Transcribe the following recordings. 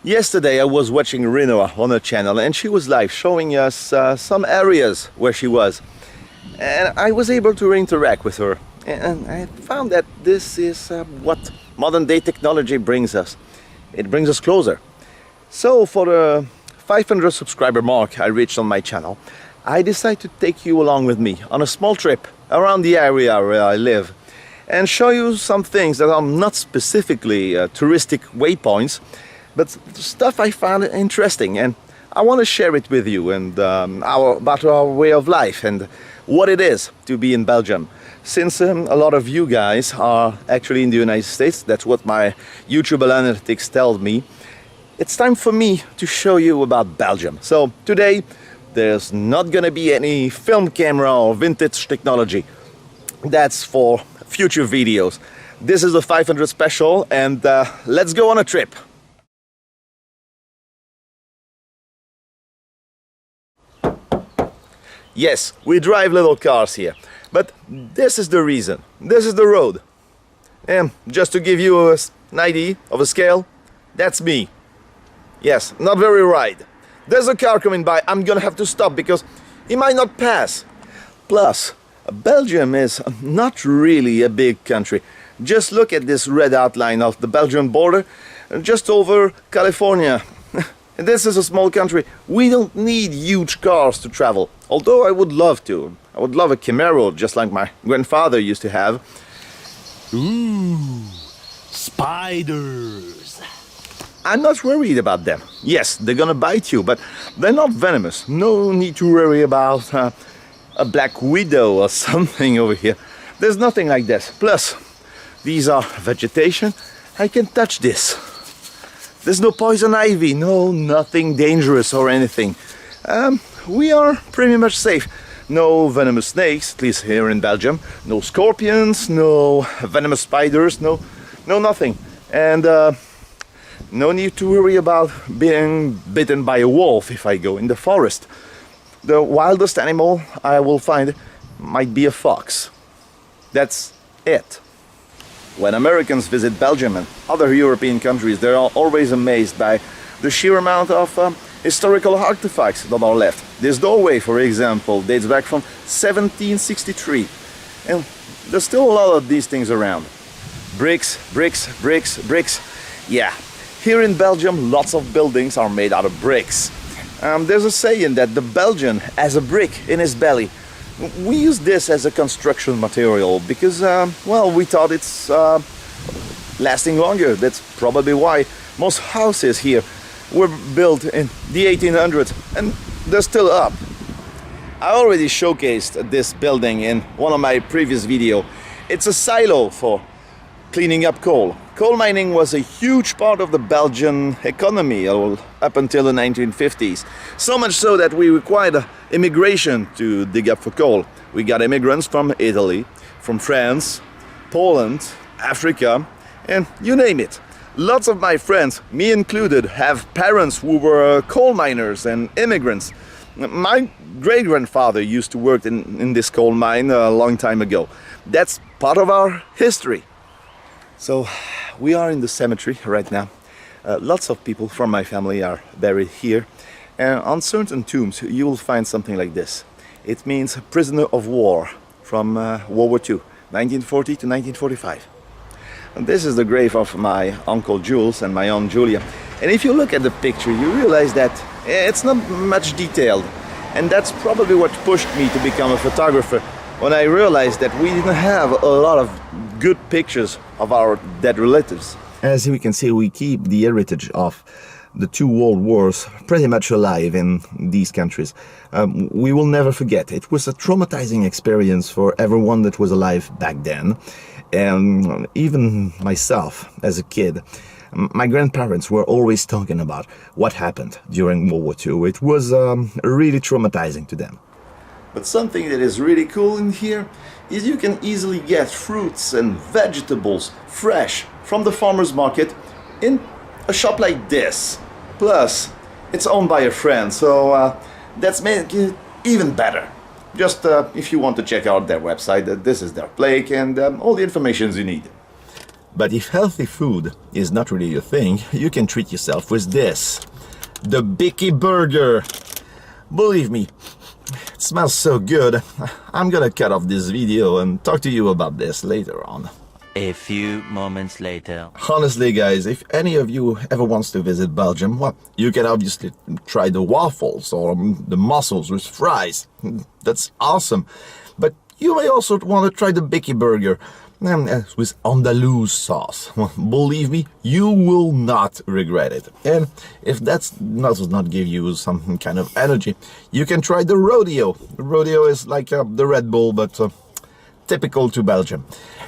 Yesterday I was watching Reno on her channel and she was live showing us some areas where she was. And I was able to interact with her. And I found that this is what modern day technology brings us. It brings us closer. So for the 500 subscriber mark I reached on my channel, I decided to take you along with me on a small trip around the area where I live and show you some things that are not specifically touristic waypoints, but stuff I found interesting, and I want to share it with you and about our way of life and what it is to be in Belgium. Since a lot of you guys are actually in the United States, that's what my YouTube analytics tells me, it's time for me to show you about Belgium. So today there's not gonna be any film camera or vintage technology. That's for future videos. This is the 500 special, and let's go on a trip. Yes, we drive little cars here, but this is the reason. This is the road. And just to give you an idea of a scale, that's me. Yes, not very wide. There's a car coming by, I'm gonna have to stop because he might not pass. Plus, Belgium is not really a big country. Just look at this red outline of the Belgian border, just over California. This is a small country. We don't need huge cars to travel, although I would love to. I would love a Camaro, just like my grandfather used to have. Ooh, spiders. I'm not worried about them. Yes, they're gonna bite you, but they're not venomous. No need to worry about a black widow or something over here. There's nothing like this. Plus, these are vegetation. I can touch this. There's no poison ivy, no nothing dangerous or anything. We are pretty much safe. No venomous snakes, at least here in Belgium. No scorpions, no venomous spiders, no nothing. And no need to worry about being bitten by a wolf if I go in the forest. The wildest animal I will find might be a fox. That's it. When Americans visit Belgium and other European countries, they are always amazed by the sheer amount of historical artifacts that are left. This doorway, for example, dates back from 1763. And there's still a lot of these things around. Bricks, bricks, bricks, bricks. Yeah, here in Belgium, lots of buildings are made out of bricks. There's a saying that the Belgian has a brick in his belly. We use this as a construction material because, well, we thought it's lasting longer. That's probably why most houses here were built in the 1800s and they're still up. I already showcased this building in one of my previous videos. It's a silo for cleaning up coal. Coal mining was a huge part of the Belgian economy up until the 1950s. So much so that we required immigration to dig up for coal. We got immigrants from Italy, from France, Poland, Africa, and you name it. Lots of my friends, me included, have parents who were coal miners and immigrants. My great-grandfather used to work in this coal mine a long time ago. That's part of our history. So we are in the cemetery right now. Lots of people from my family are buried here. And on certain tombs you will find something like this. It means prisoner of war from World War II, 1940 to 1945. And this is the grave of my uncle Jules and my aunt Julia. And if you look at the picture, you realize that it's not much detailed. And that's probably what pushed me to become a photographer, when I realized that we didn't have a lot of good pictures of our dead relatives. As we can see, we keep the heritage of the two world wars pretty much alive in these countries. We will never forget. It was a traumatizing experience for everyone that was alive back then. And even myself, as a kid, my grandparents were always talking about what happened during World War II. It was really traumatizing to them. But something that is really cool in here is you can easily get fruits and vegetables fresh from the farmer's market in a shop like this. Plus, it's owned by a friend, so that's made it even better. Just if you want to check out their website, this is their place and all the information you need. But if healthy food is not really your thing, you can treat yourself with this. The Bicky Burger. Believe me, it smells so good. I'm gonna cut off this video and talk to you about this later on. A few moments later. Honestly, guys, if any of you ever wants to visit Belgium, well, you can obviously try the waffles or the mussels with fries. That's awesome. But you may also want to try the Bicky Burger with Andalouse sauce. Well, believe me, you will not regret it. And if that does not give you some kind of energy, you can try the Rodeo. The Rodeo is like the Red Bull, but typical to Belgium.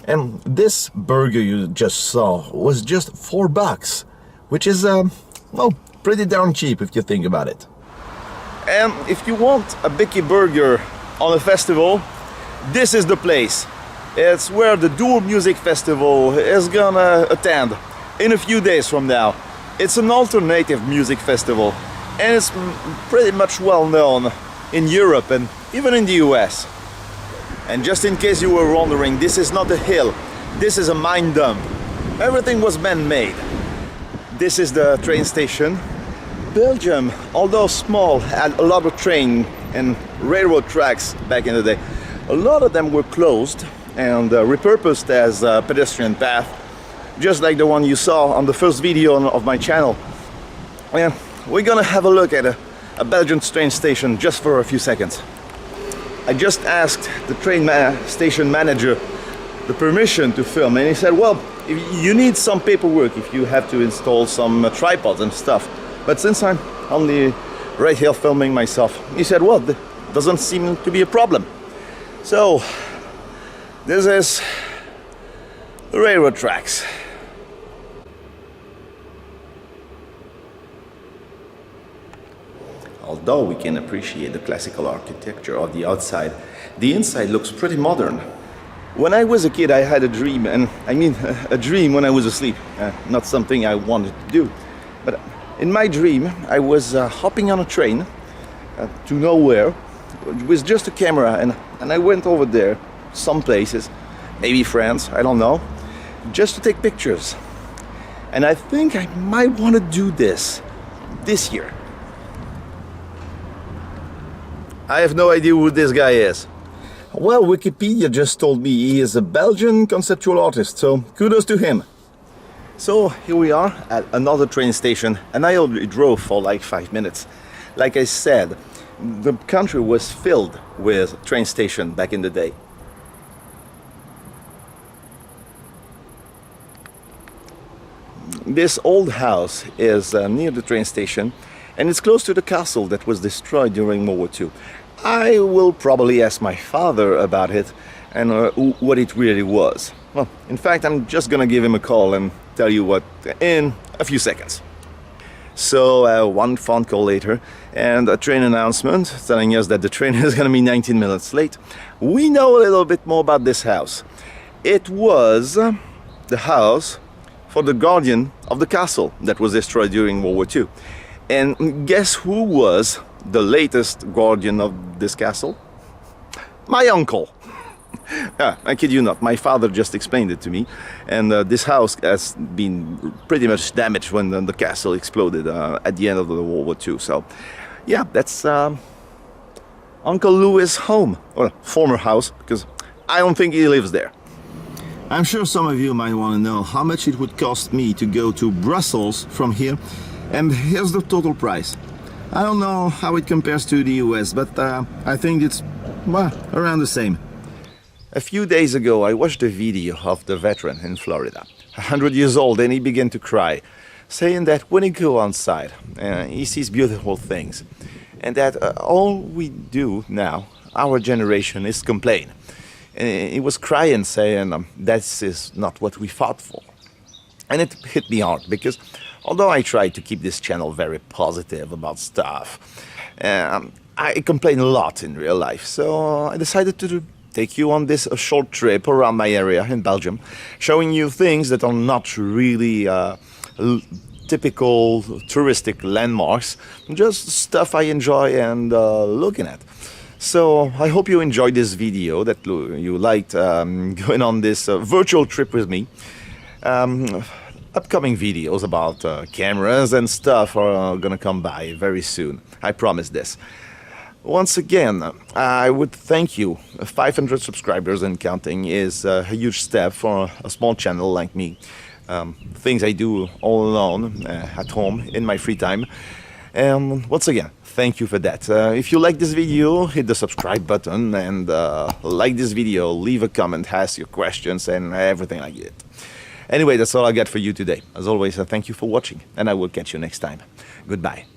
And this burger you just saw was just $4, which is, well, pretty darn cheap if you think about it. And if you want a Bicky Burger on a festival, this is the place. It's where the Dual Music Festival is gonna attend in a few days from now. It's an alternative music festival, and it's pretty much well known in Europe and even in the US. And just in case you were wondering, this is not a hill, this is a mine dump. Everything was man-made. This is the train station. Belgium, although small, had a lot of train and railroad tracks back in the day. A lot of them were closed and repurposed as a pedestrian path, just like the one you saw on the first video of my channel. And we're gonna have a look at a Belgian train station just for a few seconds. I just asked the train station manager the permission to film, and he said, well, if you need some paperwork if you have to install some tripods and stuff. But since I'm only right here filming myself, he said, well, that doesn't seem to be a problem. So, this is the railroad tracks. Although we can appreciate the classical architecture of the outside, the inside looks pretty modern. When I was a kid, I had a dream, and I mean a dream when I was asleep, not something I wanted to do. But in my dream, I was hopping on a train to nowhere with just a camera, and I went over there, some places, maybe France, I don't know, just to take pictures. And I think I might want to do this year. I have no idea who this guy is. Well, Wikipedia just told me he is a Belgian conceptual artist, so kudos to him. So here we are at another train station, and I only drove for like 5 minutes. Like I said, the country was filled with train stations back in the day. This old house is near the train station, and it's close to the castle that was destroyed during World War II. I will probably ask my father about it and what it really was. Well, in fact, I'm just gonna give him a call and tell you what in a few seconds. So one phone call later and a train announcement telling us that the train is gonna be 19 minutes late. We know a little bit more about this house. It was the house for the guardian of the castle that was destroyed during World War II. And guess who was the latest guardian of this castle? My uncle. I kid you not, my father just explained it to me. And this house has been pretty much damaged when the castle exploded at the end of the World War II. So yeah, that's Uncle Louis' home, or former house, because I don't think he lives there. I'm sure some of you might want to know how much it would cost me to go to Brussels from here. And here's the total price. I don't know how it compares to the US, but I think it's, well, around the same. A few days ago, I watched a video of the veteran in Florida, 100 years old, and he began to cry, saying that when he goes outside, he sees beautiful things, and that all we do now, our generation, is complain. And he was crying, saying that is not what we fought for. And it hit me hard, because although I try to keep this channel very positive about stuff, I complain a lot in real life. So I decided to take you on this short trip around my area in Belgium, showing you things that are not really typical touristic landmarks, just stuff I enjoy and looking at. So I hope you enjoyed this video, that you liked going on this virtual trip with me. Upcoming videos about cameras and stuff are gonna come by very soon. I promise this. Once again, I would thank you. 500 subscribers and counting is a huge step for a small channel like me. Things I do all alone at home in my free time. And once again, thank you for that. If you like this video, hit the subscribe button and like this video, leave a comment, ask your questions and everything like that. Anyway, that's all I got for you today. As always, thank you for watching and I will catch you next time. Goodbye.